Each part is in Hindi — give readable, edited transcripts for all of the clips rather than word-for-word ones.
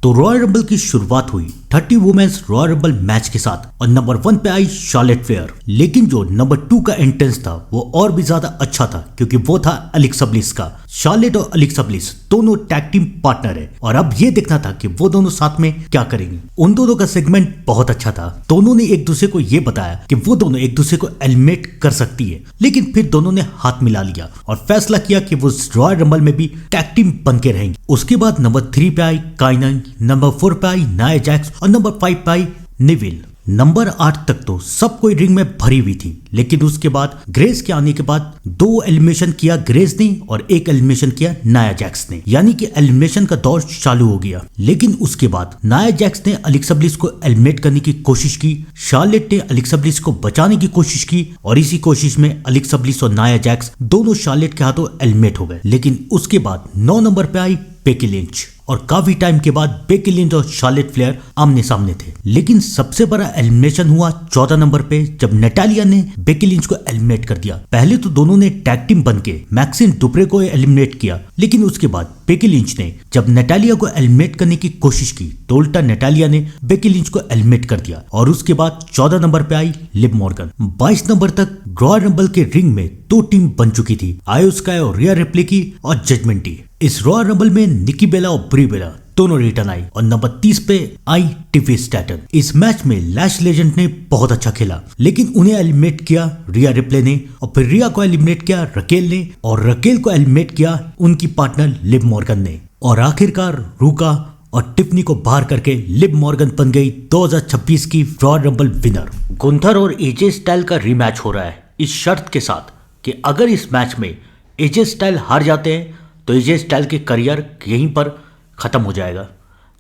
तो रॉयल रंबल की शुरुआत हुई 30 वुमेन्स रॉयल रंबल मैच के साथ और नंबर 1 पे आई शार्लेट फ्लेयर। लेकिन जो नंबर 2 का एंट्रेंस था वो और भी ज्यादा अच्छा था क्योंकि वो था एलेक्सा ब्लिस का। शार्लेट और एलेक्सा ब्लिस दोनों टैग टीम पार्टनर है और अब ये देखना था कि वो दोनों साथ में क्या करेंगे। उन दोनों का सेगमेंट बहुत अच्छा था। दोनों ने एक दूसरे को ये बताया कि वो दोनों एक दूसरे को एलिमिनेट कर सकती है, लेकिन फिर दोनों ने हाथ मिला लिया और फैसला किया कि वो रॉयल रंबल में भी टैग टीम बन के रहेंगे। उसके बाद नंबर 3 पे आई काइनन, नंबर 4 पे आई नाया जैक्स और नंबर 5 पे आई नेविल। नंबर 8 तक तो सब कोई रिंग में भरी हुई थी, लेकिन उसके बाद ग्रेस के आने के बाद 2 एलिमिनेशन किया ग्रेस ने और 1 एलिमिनेशन किया नाया जैक्स ने, यानी कि एलिमिनेशन का दौर चालू हो गया। लेकिन उसके बाद नाया जैक्स ने एलेक्सा ब्लिस को एलिमिनेट करने की कोशिश की, शार्लेट ने एलेक्सा ब्लिस को बचाने की कोशिश की और इसी कोशिश में एलेक्सा ब्लिस और नाया जैक्स दोनों शार्लेट के हाथों एलिमिनेट हो गए। लेकिन उसके बाद 9 नंबर पे आई बेकी लिंच और काफी टाइम के बाद बेकी लिंच और शार्लेट फ्लेयर आमने सामने थे। लेकिन सबसे बड़ा एलिमिनेशन हुआ 14 नंबर पे जब नैटालिया ने बेकी लिंच को एलिमिनेट कर दिया। पहले तो दोनों ने टैग टीम बनके मैक्सिन डुप्रे को एलिमिनेट किया, लेकिन उसके बाद बेकी लिंच ने जब नैटालिया को एलिमिनेट करने की कोशिश की तो उल्टा नैटालिया ने बेकी लिंच को एलिमिनेट कर दिया। और उसके बाद 14 नंबर पे आई लिव मॉर्गन। 22 नंबर तक रॉयल रंबल के रिंग में 2 टीम बन चुकी थी, आयो स्काई और रिया रिप्ले की और जजमेंट डे। इस रॉयल रंबल में निकी बेला और ब्री बेला दोनों रिटर्न आई और नंबर 30 पे आई टिफी स्टैटन। इस मैच में लैश लेजेंड ने बहुत अच्छा खेला, लेकिन उन्हें एलिमिनेट किया रिया रिप्ले ने और फिर रिया को एलिमिनेट किया रकेल ने और रकेल को एलिमिनेट किया उनकी पार्टनर लिव मॉर्गन ने। और आखिरकार रूका और टिफनी को बाहर करके लिव मॉर्गन बन गई 2026 की रॉयल रंबल विनर। गुंथर और एजे स्टाइल का रीमैच हो रहा है इस शर्त के साथ कि अगर इस मैच में एजे स्टाइल हार जाते हैं तो एजे स्टाइल के करियर यहीं पर खत्म हो जाएगा।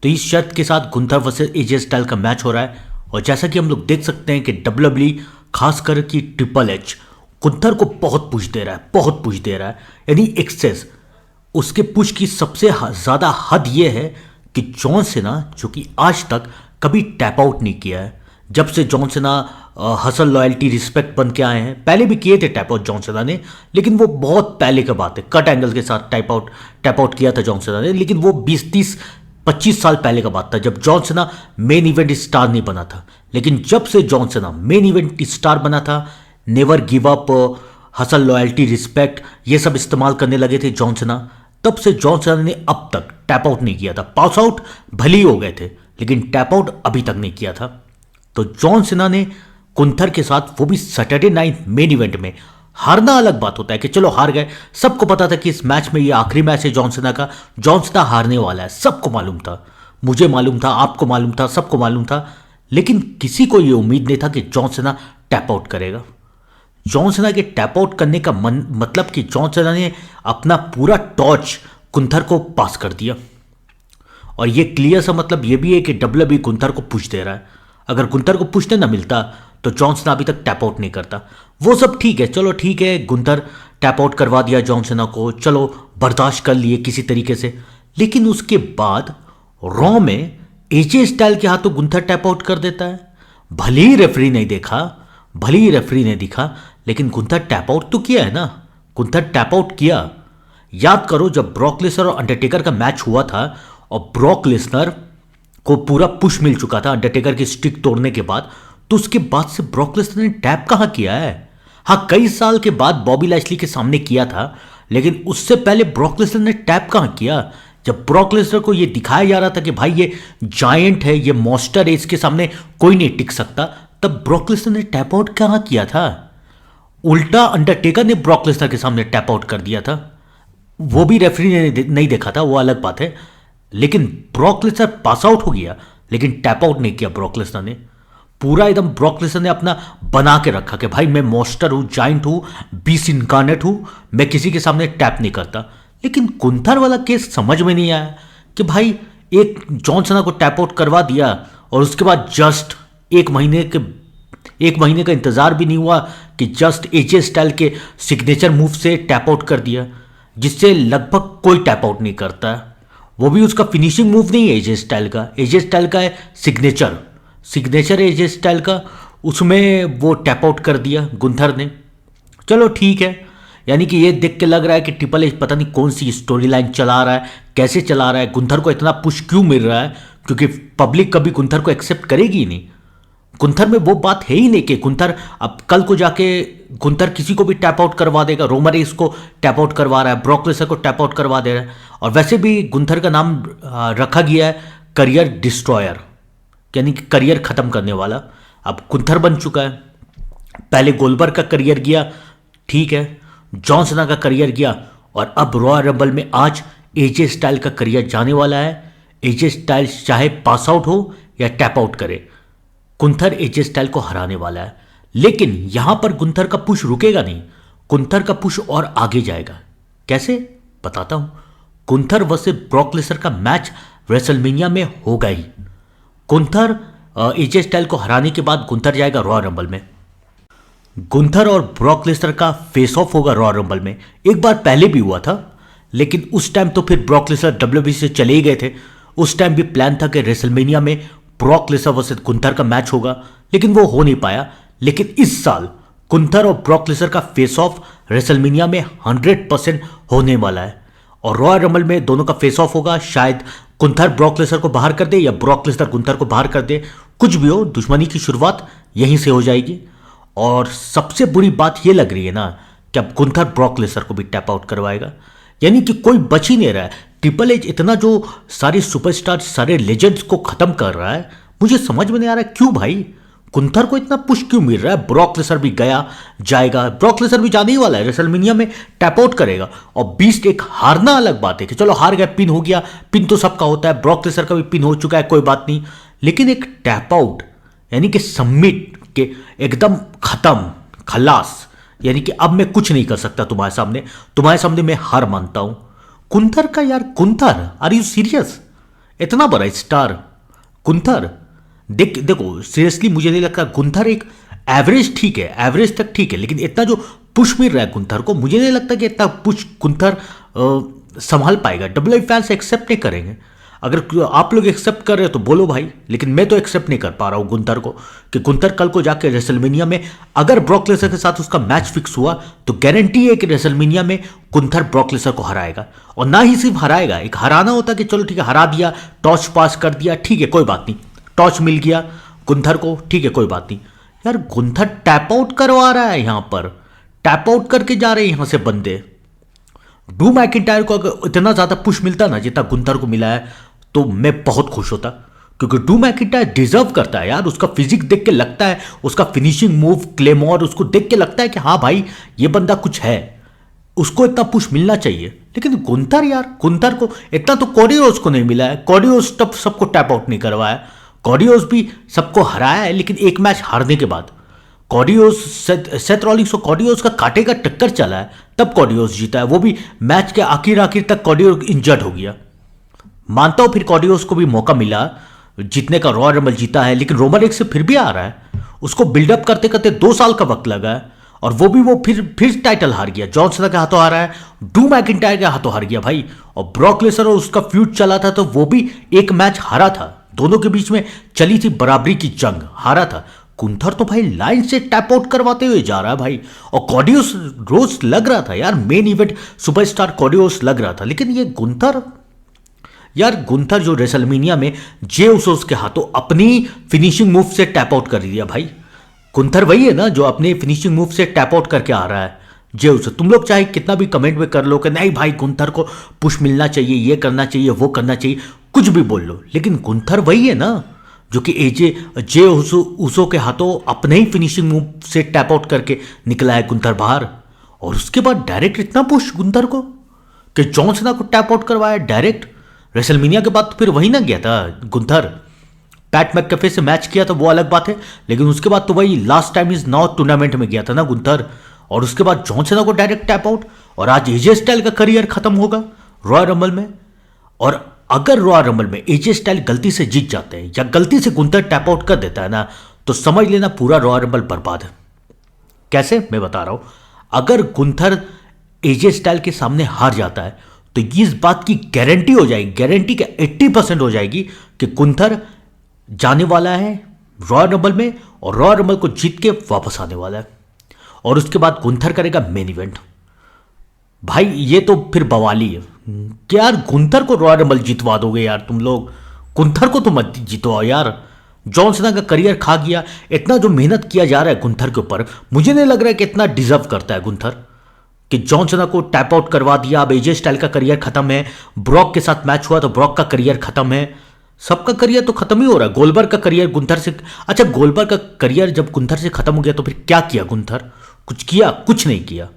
तो इस शर्त के साथ गुंथर वर्सेस एजे स्टाइल का मैच हो रहा है और जैसा कि हम लोग देख सकते हैं कि डब्ल्यूडब्ल्यूई खासकर कि ट्रिपल एच गुंथर को बहुत पुश दे रहा है, बहुत पुश दे रहा है, यानी एक्सेस। उसके पुश की सबसे ज़्यादा हद यह है कि जॉन सीना जो कि आज तक कभी टैप आउट नहीं किया है, जब से John Cena hustle loyalty respect बन के आए हैं। पहले भी किए थे टैप आउट जॉन सीना ने, लेकिन वो बहुत पहले की बात है। कट एंगल के साथ टैप आउट किया था जॉन सीना ने, लेकिन वो 20-30-25 साल पहले का बात था जब John Cena main event star नहीं बना था। लेकिन जब से John Cena main event star बना था, never give up, hustle loyalty respect ये सब इस्तेमाल करने लगे थे जॉन सीना, तब से जॉन सीना ने अब तक टैप आउट नहीं किया था। पास आउट भले ही हो गए थे लेकिन टैप आउट अभी तक नहीं किया था। तो जॉन सीना ने गुंथर के साथ, वो भी सैटरडे नाइट मेन इवेंट में, हारना अलग बात होता है कि चलो हार गए। सबको पता था कि इस मैच में ये आखिरी मैच है जॉन सीना का, जॉन सीना हारने वाला है, सबको मालूम था, मुझे मालूम था, आपको मालूम था, सबको मालूम था। लेकिन किसी को ये उम्मीद नहीं था कि जॉन सीना टैप आउट करेगा। जॉन सीना के टैप आउट करने का मतलब कि जॉन सीना ने अपना पूरा टॉर्च गुंथर को पास कर दिया। और ये क्लियर सा मतलब ये भी है कि डब्ल्यूडब्ल्यूई गुंथर को पुश दे रहा है। अगर गुंथर को पुश ना मिलता तो जॉन सीना अभी तक टैप आउट नहीं करता। वो सब ठीक है, चलो ठीक है, गुंथर टैप आउट करवा दिया जॉन सीना को, चलो बर्दाश्त कर लिए किसी तरीके से। लेकिन उसके बाद रॉ में एजे स्टाइल के हाथों गुंथर टैप आउट कर देता है। भले ही रेफरी नहीं दिखा, लेकिन गुंथर टैप आउट तो किया है ना, गुंथर टैप आउट किया। याद करो जब ब्रॉक लेसनर और अंडरटेकर का मैच हुआ था और ब्रॉक लेसनर को पूरा पुश मिल चुका था अंडरटेकर की स्टिक तोड़ने के बाद, तो उसके बाद से ब्रॉक लेसनर ने टैप कहां किया है। हाँ, कई साल के बाद बॉबी लैशली के सामने किया था, लेकिन उससे पहले ब्रॉक लेसनर ने टैप कहां किया। जब ब्रॉक लेसनर को यह दिखाया जा रहा था कि भाई ये जायंट है, ये मॉन्स्टर है, इसके सामने कोई नहीं टिक सकता, तब ब्रॉक लेसनर ने टैप आउट कहां किया था। उल्टा अंडरटेकर ने ब्रॉक लेसनर के सामने टैप आउट कर दिया था। वो भी रेफरी ने नहीं देखा था, वो अलग बात है। लेकिन ब्रॉक लेसनर पास आउट हो गया, लेकिन टैप आउट नहीं किया ब्रॉक लेसनर ने। पूरा एकदम ब्रॉक लेसनर ने अपना बना के रखा कि भाई मैं मॉन्स्टर हूं, जायंट हूं, बीस्ट इनकार्नेट हूं, मैं किसी के सामने टैप नहीं करता। लेकिन गुंथर वाला केस समझ में नहीं आया कि भाई एक जॉन सीना को टैप आउट करवा दिया और उसके बाद जस्ट एक महीने का इंतजार भी नहीं हुआ कि जस्ट एजे स्टाइल के सिग्नेचर मूव से टैप आउट कर दिया, जिससे लगभग कोई टैप आउट नहीं करता है। वो भी उसका फिनिशिंग मूव नहीं है एजे स्टाइल का, एजे स्टाइल का है सिग्नेचर एजे स्टाइल का, उसमें वो टैप आउट कर दिया गुंथर ने। चलो ठीक है, यानी कि ये देख के लग रहा है कि ट्रिपल एच पता नहीं कौन सी स्टोरी लाइन चला रहा है, कैसे चला रहा है, गुंथर को इतना पुश क्यों मिल रहा है, क्योंकि पब्लिक कभी गुंथर को एक्सेप्ट करेगी ही नहीं। गुंथर में वो बात है ही नहीं कि गुंथर अब कल को जाके गुंथर किसी को भी टैप आउट करवा देगा। रोमन रेंस को टैप आउट करवा रहा है, ब्रॉक लेसनर को टैप आउट करवा दे रहा है। और वैसे भी गुंथर का नाम रखा गया है करियर डिस्ट्रॉयर, यानी कि करियर खत्म करने वाला। अब गुंथर बन चुका है। पहले गोल्डबर्ग का करियर गया, ठीक है, जॉन सीना का करियर गया, और अब रॉयल रंबल में आज एजे स्टाइल का करियर जाने वाला है। एजे स्टाइल चाहे पास आउट हो या टैप आउट करे, गुंथर एजे स्टाइल को हराने वाला है। लेकिन यहां पर गुंथर का पुश रुकेगा नहीं, गुंथर का पुश और आगे जाएगा। कैसे, बताता हूं। गुंथर वर्सेस ब्रॉक लेसनर का मैच रेसलमेनिया में होगा ही। गुंथर एजे स्टाइल को हराने के बाद गुंथर जाएगा रॉयल रंबल में। गुंथर और ब्रॉक लेसनर का फेस ऑफ होगा रॉयल रंबल में। एक बार पहले भी हुआ था, लेकिन उस टाइम तो फिर ब्रॉक लेसनर डब्ल्यूबीसी से चले ही गए थे। उस टाइम भी प्लान था कि रेसलमेनिया में ब्रॉक लेसनर वर्सेस गुंथर का मैच होगा, लेकिन वो हो नहीं पाया। लेकिन इस साल गुंथर और ब्रॉक लेसनर का फेस ऑफ रेसलमेनिया में 100% होने वाला है। और रॉयल रंबल में दोनों का फेस ऑफ होगा। शायद गुंथर ब्रॉक लेसनर को बाहर कर दे या ब्रॉक लेसनर गुंथर को बाहर कर दे, कुछ भी हो, दुश्मनी की शुरुआत यहीं से हो जाएगी। और सबसे बुरी बात यह लग रही है ना कि अब गुंथर ब्रॉक लेसनर को भी टैप आउट करवाएगा, यानी कि कोई बच ही नहीं रहा है। ट्रिपल एच इतना जो सारे सुपरस्टार, सारे लेजेंड्स को खत्म कर रहा है, मुझे समझ में नहीं आ रहा है क्यों भाई। गुंथर को इतना पुश क्यों मिल रहा है? ब्रॉक लेसनर भी गया जाएगा, ब्रॉक लेसनर भी जाने ही वाला है, रेसलमेनिया में टैप आउट करेगा। और बीस्ट एक हारना अलग बात है कि चलो हार गया, पिन हो गया, पिन तो सबका होता है, ब्रॉक लेसनर का भी पिन हो चुका है, कोई बात नहीं। लेकिन एक टैप आउट यानी कि सबमिट के एकदम खत्म, खलास, यानी कि अब मैं कुछ नहीं कर सकता तुम्हारे सामने मैं हार मानता हूं। गुंथर का यार, गुंथर, आर यू सीरियस? इतना बड़ा स्टार गुंथर, देखो सीरियसली मुझे नहीं लगता। गुंथर एक एवरेज, ठीक है, एवरेज तक ठीक है, लेकिन इतना जो पुश मिल रहा है गुंथर को, मुझे नहीं लगता कि इतना पुश गुंथर संभाल पाएगा। डब्ल्यूडब्ल्यूई फैंस एक्सेप्ट नहीं करेंगे। अगर आप लोग एक्सेप्ट कर रहे हो तो बोलो भाई, लेकिन मैं तो एक्सेप्ट नहीं कर पा रहा हूं गुंथर को, कि गुंथर कल को जाके रेसलमेनिया में अगर ब्रॉक लेसनर के साथ उसका मैच फिक्स हुआ तो गारंटी है कि रेसलमेनिया में गुंथर ब्रॉक लेसनर को हराएगा। और ना ही सिर्फ हराएगा, एक हराना होता कि चलो ठीक है हरा दिया, टॉर्च पास कर दिया, ठीक है कोई बात नहीं, टॉर्च मिल गया गुंथर को, ठीक है कोई बात नहीं। यार गुंथर टैप आउट करवा रहा है, यहां पर टैप आउट करके जा रहे हैं यहां से बंदे। ड्रू मैकिंटायर को अगर इतना ज्यादा पुश मिलता ना जितना गुंथर को मिला है तो मैं बहुत खुश होता, क्योंकि ड्रू मैकिंटायर डिजर्व करता है यार। उसका फिजिक देख के लगता है, उसका फिनिशिंग मूव क्लेमोर, उसको देख के लगता है कि हाँ भाई ये बंदा कुछ है, उसको इतना पुश मिलना चाहिए। लेकिन गुंथर यार, गुंथर को इतना तो कॉडियोस को नहीं मिला है। कॉडियोस तब सबको टैप आउट नहीं करवाया, कॉडियोस भी सबको हराया है, लेकिन एक मैच हारने के बाद कॉडियोस, सेथ रॉलिंग्स और कॉडियोस का कांटे का टक्कर चला है, तब कॉडियोस जीता है। वो भी मैच के आखिर तक कॉडियोस इंजर्ड हो गया। मानता हूं फिर कॉडियोस को भी मौका मिला जीतने का, रॉयल रंबल जीता है, लेकिन रोमन रेंस से फिर भी आ रहा है। उसको बिल्डअप करते करते 2 साल का वक्त लगा है, और वो भी वो फिर टाइटल हार गया। जॉन सीना के हाथों हारा है, ड्रू मैकिंटायर के हाथों हार गया भाई। और ब्रॉक लेसनर और उसका फ्यूड चला था तो वो भी एक मैच हारा था, दोनों के बीच में चली थी बराबरी की जंग, हारा था। गुंथर तो भाई लाइन से टैप आउट करवाते हुए जा रहा है भाई। और कॉडियोस रोज लग रहा था यार, मेन इवेंट सुपरस्टार कॉडियोस लग रहा था, लेकिन ये गुंथर यार, गुंथर जो रेसलमेनिया में जे उसोस के हाथों अपनी फिनिशिंग मूव से टैप आउट कर दिया भाई। गुंथर वही है ना जो अपने फिनिशिंग मूव से टैप आउट करके आ रहा है जे उसो। तुम लोग चाहे कितना भी कमेंट में कर लो कि नहीं भाई गुंथर को पुश मिलना चाहिए, ये करना चाहिए, वो करना चाहिए, कुछ भी बोल लो, लेकिन गुंथर वही है ना जो कि जे उसो के हाथों अपने ही फिनिशिंग मूव से टैप आउट करके निकला है गुंथर बाहर। और उसके बाद डायरेक्ट इतना पुश गुंथर को कि जॉन सीना को टैप आउट करवाया डायरेक्ट। रेसलमेनिया के बाद तो फिर वही ना गया था गुंथर, पैट मैककेफे से मैच किया था वो अलग बात है, लेकिन उसके बाद तो वही last time is now tournament में गया था ना गुंथर। और उसके बाद जॉन सीना को डायरेक्ट टैप आउट, और आज एजे स्टाइल का करियर खत्म होगा रॉयल रंबल में। और अगर रॉयल रंबल में एजे स्टाइल गलती से जीत जाते हैं या गलती से गुंथर टैप आउट कर देता है ना, तो समझ लेना पूरा रॉयल रंबल बर्बाद है। कैसे, मैं बता रहा हूं। अगर गुंथर एजे स्टाइल के सामने हार जाता है तो इस बात की गारंटी हो जाएगी, गारंटी का 80% हो जाएगी कि गुंथर जाने वाला है रॉयल रंबल में, और रॉयल रंबल को जीत के वापस आने वाला है। और उसके बाद गुंथर करेगा मेन इवेंट। भाई ये तो फिर बवाली है कि यार गुंथर को रॉयल रंबल जितवा दोगे यार तुम लोग। गुंथर को तो मत जितवाओ यार। जॉन सीना का करियर खा गया। इतना जो मेहनत किया जा रहा है गुंथर के ऊपर, मुझे नहीं लग रहा है कि इतना डिजर्व करता है गुंथर कि जॉन सीना को टैप आउट करवा दिया। अब एजे स्टाइल का करियर खत्म है। ब्रॉक के साथ मैच हुआ तो ब्रॉक का करियर खत्म है। सबका करियर तो खत्म ही हो रहा है। गोलबर्ग का करियर गुंथर से, अच्छा गोलबर्ग का करियर जब गुंथर से खत्म हो गया तो फिर क्या किया गुंथर? कुछ किया? कुछ नहीं किया।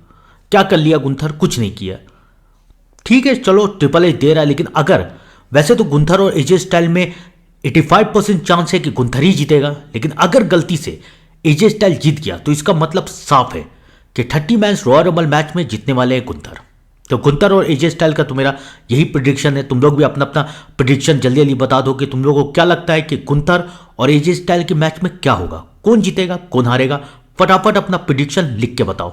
क्या कर लिया गुंथर? कुछ नहीं किया। ठीक है चलो ट्रिपल एच दे रहा है, लेकिन अगर वैसे तो गुंथर और एजे स्टाइल में 85% चांस है कि गुंथर ही जीतेगा, लेकिन अगर गलती से एजे स्टाइल जीत गया तो इसका मतलब साफ है कि 30 मैच रॉयल रंबल मैच में जीतने वाले हैं गुंथर। तो गुंथर और एजे स्टाइल का तो मेरा यही प्रिडिक्शन है। तुम लोग भी अपना अपना प्रिडिक्शन जल्दी जल्दी बता दो कि तुम लोगों को क्या लगता है कि गुंथर और एजे स्टाइल के मैच में क्या होगा, कौन जीतेगा कौन हारेगा। फटाफट अपना प्रिडिक्शन लिख के बताओ।